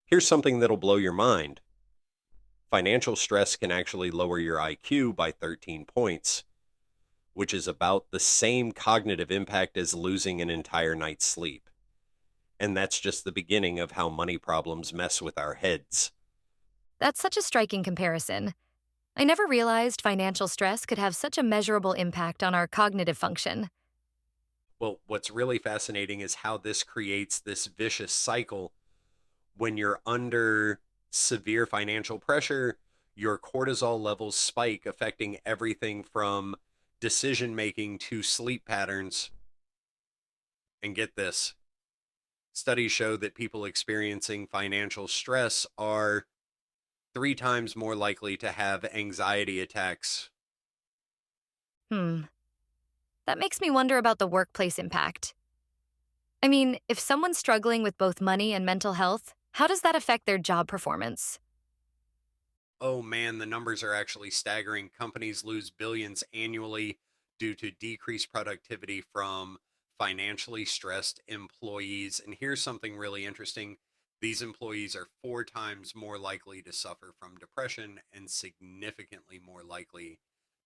Here's something that'll blow your mind. Financial stress can actually lower your IQ by 13 points, which is about the same cognitive impact as losing an entire night's sleep. And that's just the beginning of how money problems mess with our heads. That's such a striking comparison. I never realized financial stress could have such a measurable impact on our cognitive function. Well, what's really fascinating is how this creates this vicious cycle. When you're under severe financial pressure, your cortisol levels spike, affecting everything from decision making to sleep patterns. And get this, studies show that people experiencing financial stress are 3 times more likely to have anxiety attacks. Hmm, that makes me wonder about the workplace impact. I mean, if someone's struggling with both money and mental health, how does that affect their job performance? Oh man, the numbers are actually staggering. Companies lose billions annually due to decreased productivity from financially stressed employees. And here's something really interesting: these employees are 4 times more likely to suffer from depression and significantly more likely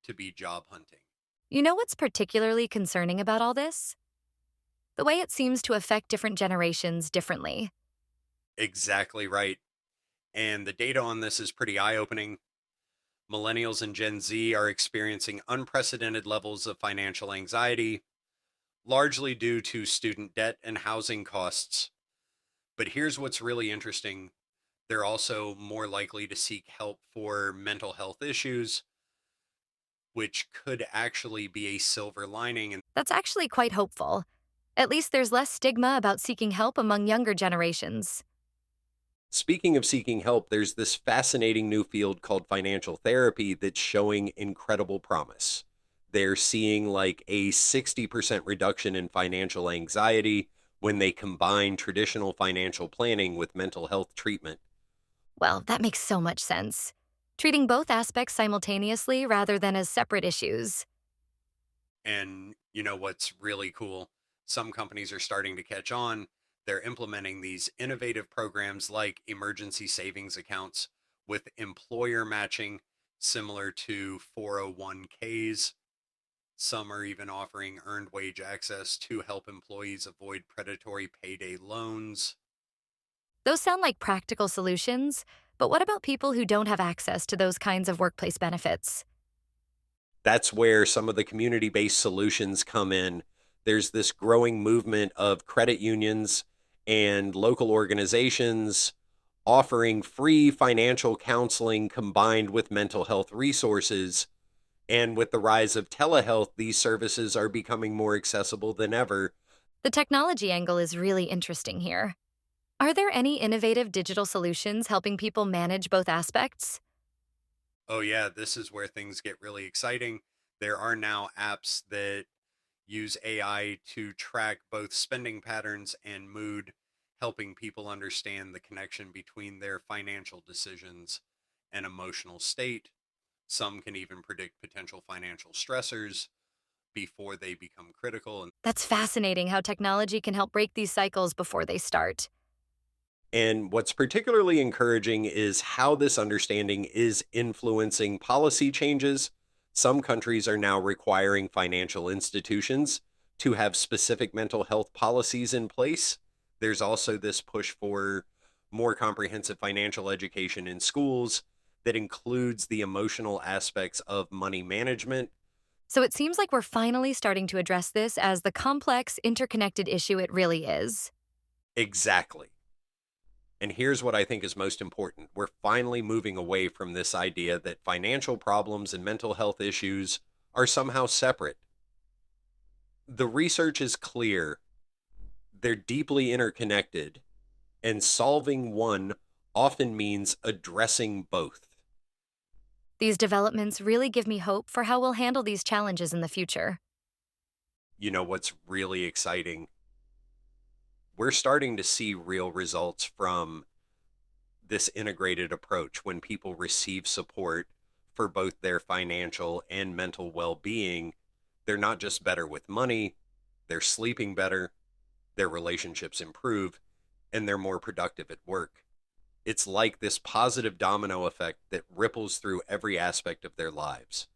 to be job hunting. You know what's particularly concerning about all this? The way it seems to affect different generations differently. Exactly right. And the data on this is pretty eye opening. Millennials and Gen Z are experiencing unprecedented levels of financial anxiety, largely due to student debt and housing costs. But here's what's really interesting: they're also more likely to seek help for mental health issues, which could actually be a silver lining. And That's actually quite hopeful. At least there's less stigma about seeking help among younger generations. speaking of seeking help, there's this fascinating new field called financial therapy that's showing incredible promise. They're seeing like a 60% reduction in financial anxiety when they combine traditional financial planning with mental health treatment. Well, that makes so much sense. Treating both aspects simultaneously rather than as separate issues. And you know what's really cool? Some companies are starting to catch on. They're implementing these innovative programs like emergency savings accounts with employer matching, similar to 401ks. Some are even offering earned wage access to help employees avoid predatory payday loans. Those sound like practical solutions, but what about people who don't have access to those kinds of workplace benefits? That's where some of the community based solutions come in. There's this growing movement of credit unions and local organizations offering free financial counseling combined with mental health resources. And with the rise of telehealth, these services are becoming more accessible than ever. The technology angle is really interesting here. Are there any innovative digital solutions helping people manage both aspects? Oh, yeah, this is where things get really exciting. There are now apps that use AI to track both spending patterns and mood, helping people understand the connection between their financial decisions and emotional state. Some can even predict potential financial stressors before they become critical. That's fascinating how technology can help break these cycles before they start. And what's particularly encouraging is how this understanding is influencing policy changes. Some countries are now requiring financial institutions to have specific mental health policies in place. There's also this push for more comprehensive financial education in schools that includes the emotional aspects of money management. So it seems like we're finally starting to address this as the complex, interconnected issue it really is. Exactly. And here's what I think is most important: we're finally moving away from this idea that financial problems and mental health issues are somehow separate. The research is clear, they're deeply interconnected, and solving one often means addressing both. These developments really give me hope for how we'll handle these challenges in the future. You know what's really exciting? We're starting to see real results from this integrated approach. When people receive support for both their financial and mental well being, they're not just better with money, they're sleeping better, their relationships improve, and they're more productive at work. It's like this positive domino effect that ripples through every aspect of their lives.